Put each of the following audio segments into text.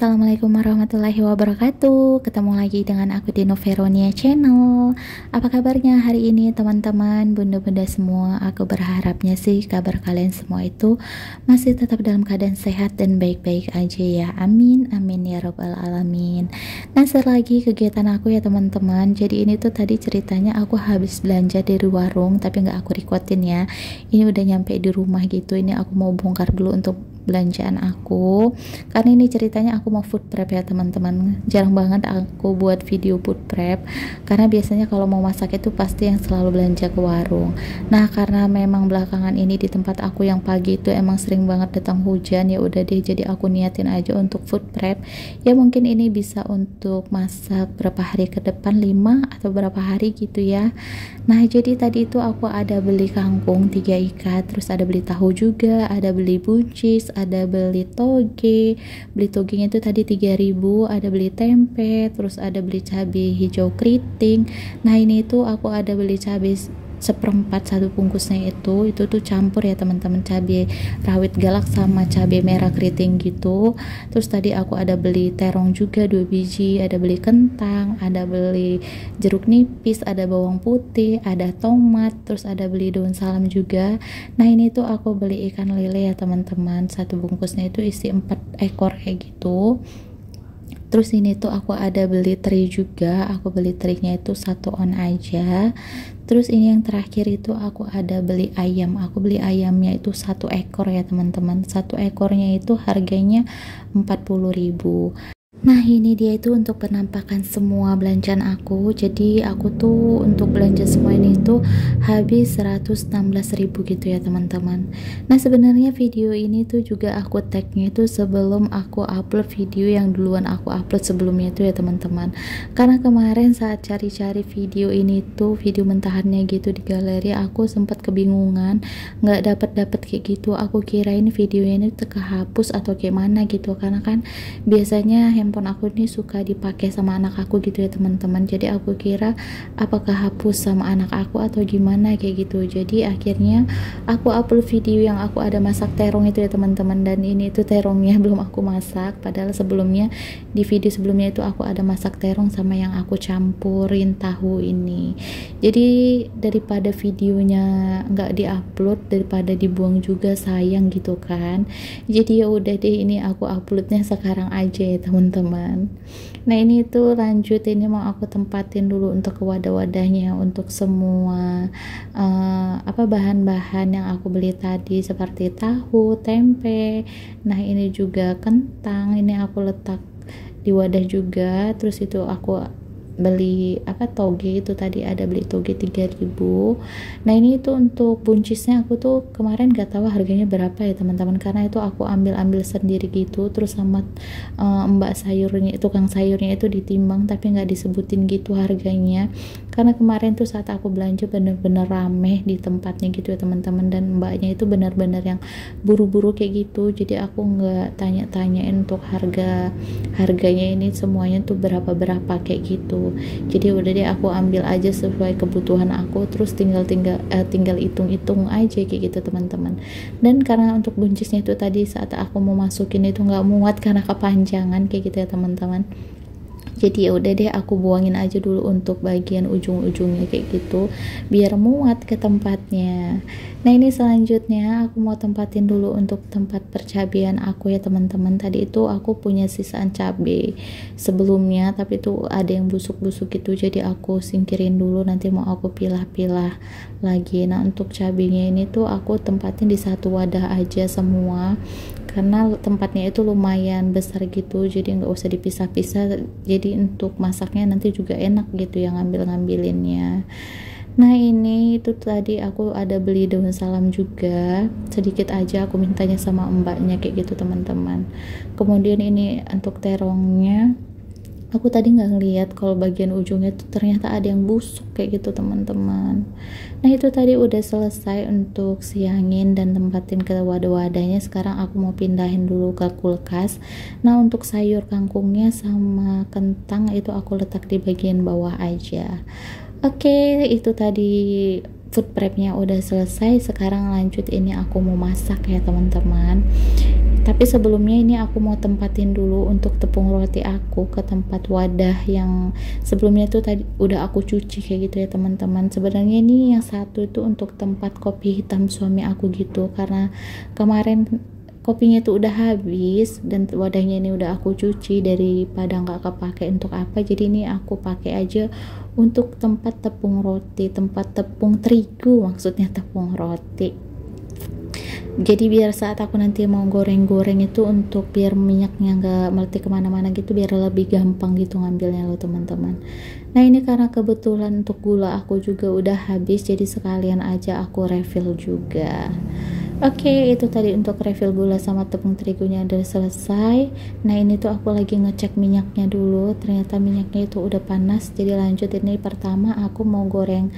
Assalamualaikum warahmatullahi wabarakatuh. Ketemu lagi dengan aku di Noveronia Channel. Apa kabarnya hari ini teman-teman, bunda-bunda semua? Aku berharapnya sih kabar kalian semua itu masih tetap dalam keadaan sehat dan baik-baik aja ya. Amin, amin ya robbal alamin. Nah, lagi kegiatan aku ya teman-teman. Jadi ini tuh tadi ceritanya aku habis belanja dari warung, tapi nggak aku recordin ya. Ini udah nyampe di rumah gitu. Ini aku mau bongkar dulu untuk belanjaan aku, karena ini ceritanya aku mau food prep ya teman-teman. Jarang banget aku buat video food prep, karena biasanya kalau mau masak itu pasti yang selalu belanja ke warung. Nah, karena memang belakangan ini di tempat aku yang pagi itu emang sering banget datang hujan, ya udah deh, jadi aku niatin aja untuk food prep. Ya mungkin ini bisa untuk masak berapa hari ke depan, 5 atau berapa hari gitu ya. Nah, jadi tadi itu aku ada beli kangkung 3 ikat, terus ada beli tahu juga, ada beli buncis, ada beli toge. Beli togenya itu tadi 3.000, ada beli tempe, terus ada beli cabai hijau keriting. Nah, ini itu aku ada beli cabai seperempat, satu bungkusnya itu tuh campur ya teman-teman, cabai rawit galak sama cabai merah keriting gitu. Terus tadi aku ada beli terong juga 2 biji, ada beli kentang, ada beli jeruk nipis, ada bawang putih, ada tomat, terus ada beli daun salam juga. Nah, ini tuh aku beli ikan lele ya teman-teman, satu bungkusnya itu isi 4 ekor kayak gitu. Terus ini tuh aku ada beli teri juga, aku beli terinya itu 1 on aja. Terus ini yang terakhir itu aku ada beli ayam, aku beli ayamnya itu 1 ekor ya teman-teman. 1 ekornya itu harganya 40.000. Nah, ini dia itu untuk penampakan semua belanjaan aku. Jadi aku tuh untuk belanja semua ini tuh habis 116.000 gitu ya teman-teman. Nah, sebenarnya video ini tuh juga aku tagnya itu sebelum aku upload video yang duluan aku upload sebelumnya itu ya teman-teman. Karena kemarin saat cari-cari video ini tuh, video mentahannya gitu di galeri, aku sempat kebingungan, nggak dapat kayak gitu. Aku kira ini videonya ini kehapus atau gimana gitu, karena kan biasanya handphone aku ini suka dipakai sama anak aku gitu ya teman-teman. Jadi aku kira apakah hapus sama anak aku atau gimana kayak gitu. Jadi akhirnya aku upload video yang aku ada masak terong itu ya teman-teman, dan ini tuh terongnya belum aku masak, padahal sebelumnya di video sebelumnya itu aku ada masak terong sama yang aku campurin tahu ini. Jadi daripada videonya nggak diupload, daripada dibuang juga sayang gitu kan. Jadi ya udah deh, ini aku uploadnya sekarang aja ya teman-teman. Nah, ini tuh lanjut, ini mau aku tempatin dulu untuk ke wadah-wadahnya untuk semua bahan-bahan yang aku beli tadi, seperti tahu, tempe. Nah, ini juga kentang, ini aku letak di wadah juga. Terus itu aku beli toge, itu tadi ada beli toge 3.000. Nah, ini itu untuk buncisnya aku tuh kemarin gak tahu harganya berapa ya teman-teman, karena itu aku ambil sendiri gitu. Terus sama mbak sayurnya, tukang sayurnya itu ditimbang tapi nggak disebutin gitu harganya, karena kemarin tuh saat aku belanja bener-bener rame di tempatnya gitu ya teman-teman, dan mbaknya itu benar-benar yang buru-buru kayak gitu. Jadi aku nggak tanya-tanyain untuk harganya ini semuanya tuh berapa kayak gitu. Jadi udah deh, aku ambil aja sesuai kebutuhan aku, terus tinggal hitung-hitung aja kayak gitu teman-teman. Dan karena untuk buncisnya itu tadi saat aku mau masukin itu nggak muat karena kepanjangan kayak gitu ya teman-teman. Jadi ya udah deh, aku buangin aja dulu untuk bagian ujung-ujungnya kayak gitu biar muat ke tempatnya. Nah, ini selanjutnya aku mau tempatin dulu untuk tempat percabean aku ya teman-teman. Tadi itu aku punya sisaan cabai sebelumnya, tapi itu ada yang busuk-busuk gitu, jadi aku singkirin dulu, nanti mau aku pilah-pilah lagi. Nah, untuk cabainya ini tuh aku tempatin di satu wadah aja semua, karena tempatnya itu lumayan besar gitu, jadi nggak usah dipisah-pisah, jadi untuk masaknya nanti juga enak gitu yang ngambilinnya. Nah, ini itu tadi aku ada beli daun salam juga sedikit aja, aku mintanya sama mbaknya kayak gitu teman-teman. Kemudian ini untuk terongnya, aku tadi nggak ngeliat kalau bagian ujungnya tuh ternyata ada yang busuk kayak gitu teman-teman. Nah, itu tadi udah selesai untuk siangin dan tempatin ke wadah-wadahnya. Sekarang aku mau pindahin dulu ke kulkas. Nah, untuk sayur kangkungnya sama kentang itu aku letak di bagian bawah aja. Oke, itu tadi food prepnya udah selesai. Sekarang lanjut, ini aku mau masak ya teman-teman. Tapi sebelumnya ini aku mau tempatin dulu untuk tepung roti aku ke tempat wadah yang sebelumnya tuh tadi udah aku cuci kayak gitu ya teman-teman. Sebenarnya ini yang satu itu untuk tempat kopi hitam suami aku gitu, karena kemarin kopinya tuh udah habis dan wadahnya ini udah aku cuci, daripada nggak kepake untuk apa, jadi ini aku pakai aja untuk tempat tepung roti, tempat tepung terigu, maksudnya tepung roti. Jadi biar saat aku nanti mau goreng-goreng itu, untuk biar minyaknya nggak meletik kemana-mana gitu, biar lebih gampang gitu ngambilnya loh teman-teman. Nah ini karena kebetulan untuk gula aku juga udah habis, jadi sekalian aja aku refill juga. Oke, itu tadi untuk refill gula sama tepung terigunya udah selesai. Nah ini tuh aku lagi ngecek minyaknya dulu, ternyata minyaknya itu udah panas. Jadi lanjut, ini pertama aku mau goreng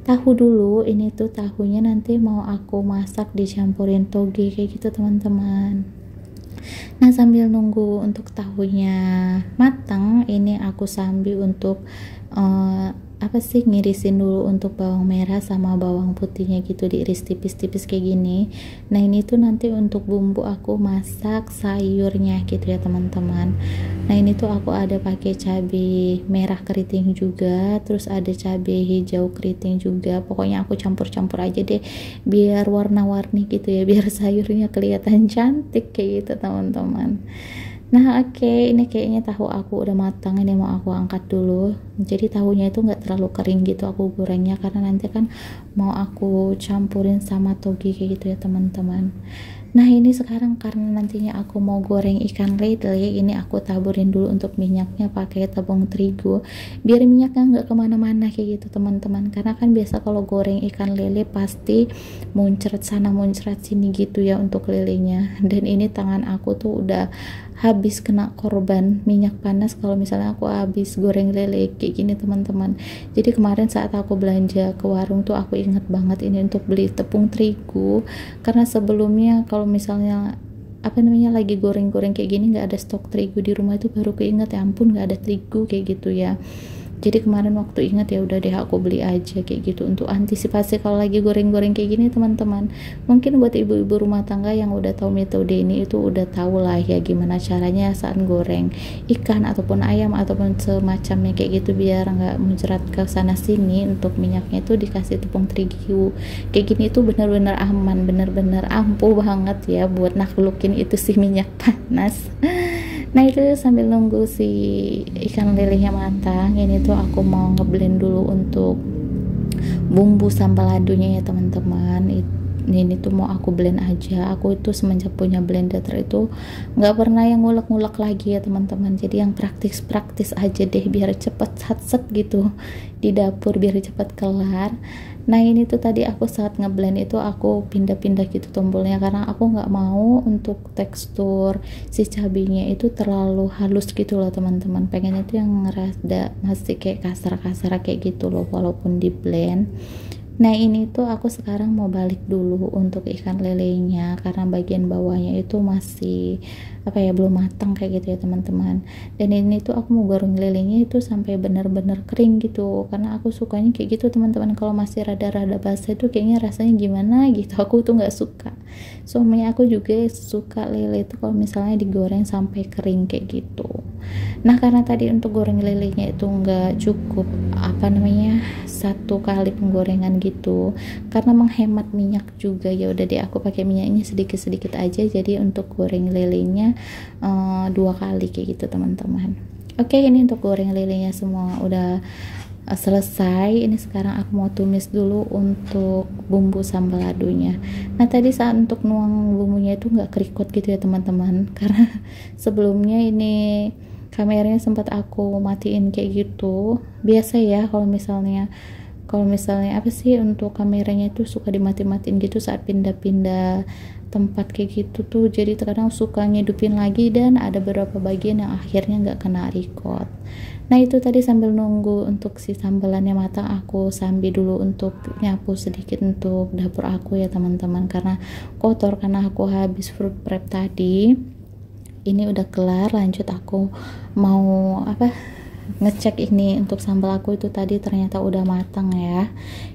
tahu dulu. Ini tuh tahunya nanti mau aku masak dicampurin toge kayak gitu teman-teman. Nah sambil nunggu untuk tahunya matang, ini aku sambil untuk ngirisin dulu untuk bawang merah sama bawang putihnya gitu, diiris tipis-tipis kayak gini. Nah ini tuh nanti untuk bumbu aku masak sayurnya gitu ya teman-teman. Nah ini tuh aku ada pakai cabai merah keriting juga, terus ada cabai hijau keriting juga. Pokoknya aku campur-campur aja deh biar warna-warni gitu ya, biar sayurnya kelihatan cantik kayak gitu teman-teman. Nah oke, ini kayaknya tahu aku udah matang, ini mau aku angkat dulu. Jadi tahunya itu nggak terlalu kering gitu aku gorengnya, karena nanti kan mau aku campurin sama toge kayak gitu ya teman-teman. Nah ini sekarang karena nantinya aku mau goreng ikan lele, ini aku taburin dulu untuk minyaknya pakai tepung terigu, biar minyaknya nggak kemana-mana kayak gitu teman-teman. Karena kan biasa kalau goreng ikan lele pasti muncrat sana muncrat sini gitu ya untuk lelenya. Dan ini tangan aku tuh udah habis kena korban minyak panas kalau misalnya aku habis goreng lele kayak gini teman-teman. Jadi kemarin saat aku belanja ke warung tuh aku inget banget ini untuk beli tepung terigu, karena sebelumnya kalau misalnya lagi goreng-goreng kayak gini nggak ada stok terigu di rumah, itu baru keinget ya ampun nggak ada terigu kayak gitu ya. Jadi kemarin waktu ingat ya udah deh aku beli aja kayak gitu untuk antisipasi kalau lagi goreng-goreng kayak gini teman-teman. Mungkin buat ibu-ibu rumah tangga yang udah tahu metode ini itu udah tahu lah ya gimana caranya saat goreng ikan ataupun ayam ataupun semacamnya kayak gitu, biar nggak muncrat ke sana sini. Untuk minyaknya itu dikasih tepung terigu kayak gini itu bener-bener aman, bener-bener ampuh banget ya buat naklukin itu si minyak panas. Nah itu sambil nunggu si ikan lelenya matang, ini tuh aku mau ngeblend dulu untuk bumbu sambal ladunya ya teman-teman. Ini tuh mau aku blend aja. Aku itu semenjak punya blender itu nggak pernah yang ngulek-ngulek lagi ya teman-teman. Jadi yang praktis-praktis aja deh biar cepet set gitu di dapur, biar cepet kelar. Nah ini tuh tadi aku saat ngeblend itu aku pindah-pindah gitu tombolnya, karena aku nggak mau untuk tekstur si cabenya itu terlalu halus gitu loh teman-teman. Pengen itu yang ngerada masih kayak kasar-kasar kayak gitu loh walaupun di blend. Nah ini tuh aku sekarang mau balik dulu untuk ikan lelenya, karena bagian bawahnya itu masih belum matang kayak gitu ya teman-teman. Dan ini tuh aku mau goreng lelenya itu sampai benar-benar kering gitu, karena aku sukanya kayak gitu teman-teman. Kalau masih rada-rada basah itu kayaknya rasanya gimana gitu, aku tuh nggak suka. Suami aku juga suka lele itu kalau misalnya digoreng sampai kering kayak gitu. Nah karena tadi untuk goreng lelenya itu nggak cukup satu kali penggorengan gitu, karena menghemat minyak juga, ya udah deh aku pakai minyaknya sedikit-sedikit aja. Jadi untuk goreng lelenya 2 kali kayak gitu teman-teman. Oke, ini untuk goreng lelenya semua udah selesai. Ini sekarang aku mau tumis dulu untuk bumbu sambal ladunya. Nah tadi saat untuk nuang bumbunya itu nggak kerikot gitu ya teman-teman, karena sebelumnya ini kameranya sempat aku matiin kayak gitu. Biasa ya kalau misalnya untuk kameranya itu suka dimati-matiin gitu saat pindah-pindah tempat kayak gitu tuh, jadi terkadang suka ngidupin lagi dan ada beberapa bagian yang akhirnya nggak kena record. Nah itu tadi sambil nunggu untuk si sambalannya matang, aku sambil dulu untuk nyapu sedikit untuk dapur aku ya teman-teman, karena kotor karena aku habis fruit prep tadi. Ini udah kelar, lanjut aku mau ngecek ini untuk sambal aku itu tadi ternyata udah matang ya.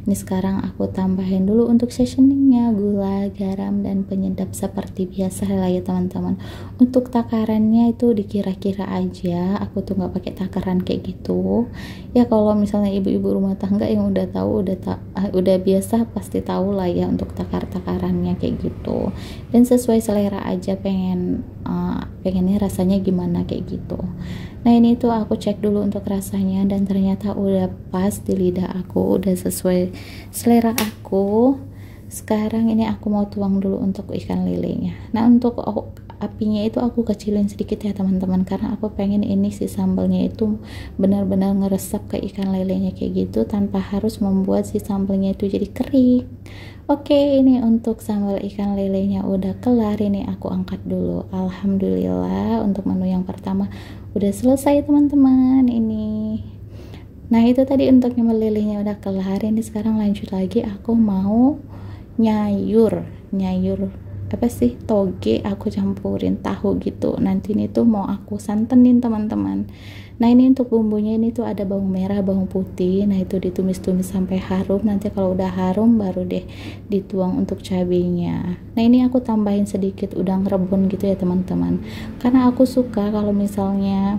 Ini sekarang aku tambahin dulu untuk seasoningnya, gula, garam, dan penyedap seperti biasa lah ya teman-teman. Untuk takarannya itu dikira-kira aja, aku tuh nggak pakai takaran kayak gitu ya. Kalau misalnya ibu-ibu rumah tangga yang udah tahu, udah biasa pasti tahu lah ya untuk takarannya kayak gitu, dan sesuai selera aja, pengennya rasanya gimana kayak gitu. Nah ini tuh aku cek dulu untuk rasanya dan ternyata udah pas di lidah aku, udah sesuai selera aku. Sekarang ini aku mau tuang dulu untuk ikan lelenya. Nah untuk apinya itu aku kecilin sedikit ya teman-teman, karena aku pengen ini si sambalnya itu benar-benar ngeresap ke ikan lelenya kayak gitu, tanpa harus membuat si sambalnya itu jadi kering. Oke, ini untuk sambal ikan lelenya udah kelar, ini aku angkat dulu. Alhamdulillah untuk menu yang pertama udah selesai teman-teman ini. Nah itu tadi untuk sambal lelenya udah kelar, ini sekarang lanjut lagi aku mau nyayur apa sih, toge aku campurin tahu gitu. Nanti ini tuh mau aku santenin teman-teman. Nah ini untuk bumbunya ini tuh ada bawang merah, bawang putih. Nah itu ditumis-tumis sampai harum. Nanti kalau udah harum baru deh dituang untuk cabenya. Nah ini aku tambahin sedikit udang rebun gitu ya teman-teman, karena aku suka kalau misalnya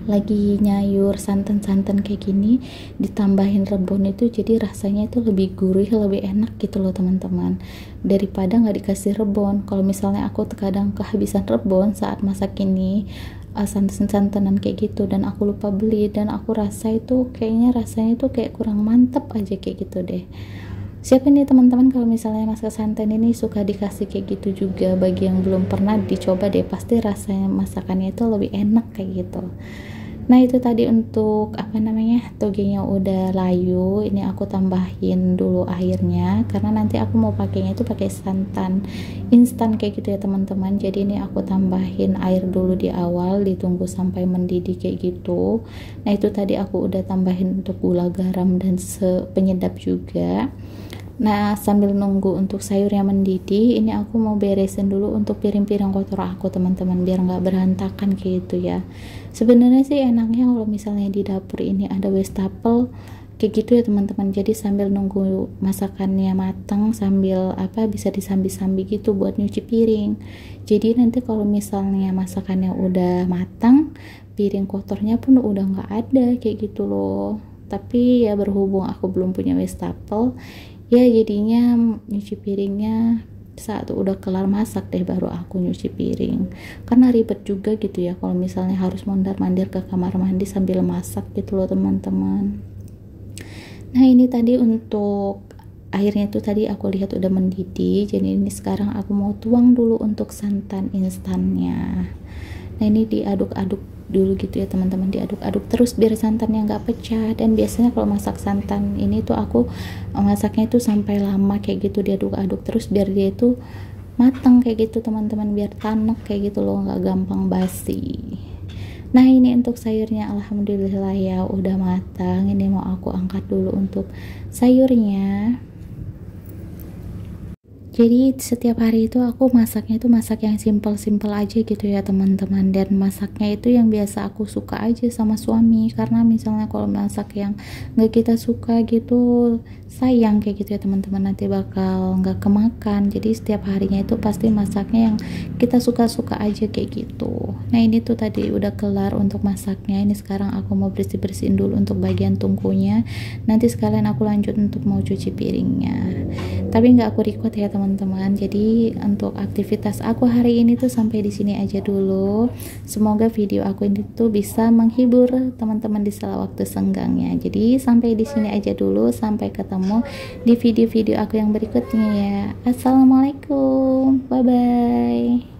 lagi nyayur santan-santan kayak gini ditambahin rebon itu, jadi rasanya itu lebih gurih, lebih enak gitu loh teman-teman, daripada nggak dikasih rebon. Kalau misalnya aku terkadang kehabisan rebon saat masak ini, santan-santanan kayak gitu, dan aku lupa beli, dan aku rasa itu kayaknya rasanya itu kayak kurang mantep aja kayak gitu deh. Siapa nih teman-teman kalau misalnya masak santan ini suka dikasih kayak gitu juga? Bagi yang belum pernah dicoba deh, pasti rasanya masakannya itu lebih enak kayak gitu. Nah itu tadi untuk togenya udah layu. Ini aku tambahin dulu airnya karena nanti aku mau pakainya itu pakai santan instan kayak gitu ya teman-teman. Jadi ini aku tambahin air dulu di awal, ditunggu sampai mendidih kayak gitu. Nah itu tadi aku udah tambahin untuk gula, garam, dan penyedap juga. Nah sambil nunggu untuk sayurnya mendidih, ini aku mau beresin dulu untuk piring-piring kotor aku teman-teman, biar nggak berantakan gitu ya. Sebenarnya sih enaknya kalau misalnya di dapur ini ada wastafel kayak gitu ya teman-teman, jadi sambil nunggu masakannya matang sambil bisa disambi-sambi gitu buat nyuci piring. Jadi nanti kalau misalnya masakannya udah matang, piring kotornya pun udah nggak ada kayak gitu loh. Tapi ya berhubung aku belum punya wastafel ya, jadinya nyuci piringnya saat udah kelar masak deh baru aku nyuci piring, karena ribet juga gitu ya kalau misalnya harus mondar-mandir ke kamar mandi sambil masak gitu loh teman-teman. Nah ini tadi untuk airnya tuh tadi aku lihat udah mendidih, jadi ini sekarang aku mau tuang dulu untuk santan instannya. Nah ini diaduk-aduk dulu gitu ya teman-teman, diaduk-aduk terus biar santannya nggak pecah. Dan biasanya kalau masak santan ini tuh aku masaknya itu sampai lama kayak gitu, diaduk-aduk terus biar dia itu matang kayak gitu teman-teman, biar tanek kayak gitu loh, nggak gampang basi. Nah ini untuk sayurnya alhamdulillah ya udah matang. Ini mau aku angkat dulu untuk sayurnya. Jadi setiap hari itu aku masaknya itu masak yang simple-simple aja gitu ya teman-teman, dan masaknya itu yang biasa aku suka aja sama suami, karena misalnya kalau masak yang nggak kita suka gitu sayang kayak gitu ya teman-teman, nanti bakal nggak kemakan. Jadi setiap harinya itu pasti masaknya yang kita suka-suka aja kayak gitu. Nah ini tuh tadi udah kelar untuk masaknya. Ini sekarang aku mau bersih-bersihin dulu untuk bagian tungkunya, nanti sekalian aku lanjut untuk mau cuci piringnya. Tapi nggak aku record ya teman-teman. Jadi untuk aktivitas aku hari ini tuh sampai di sini aja dulu. Semoga video aku ini tuh bisa menghibur teman-teman di sela waktu senggangnya. Jadi sampai di sini aja dulu, sampai ketemu di video-video aku yang berikutnya ya. Assalamualaikum, bye bye.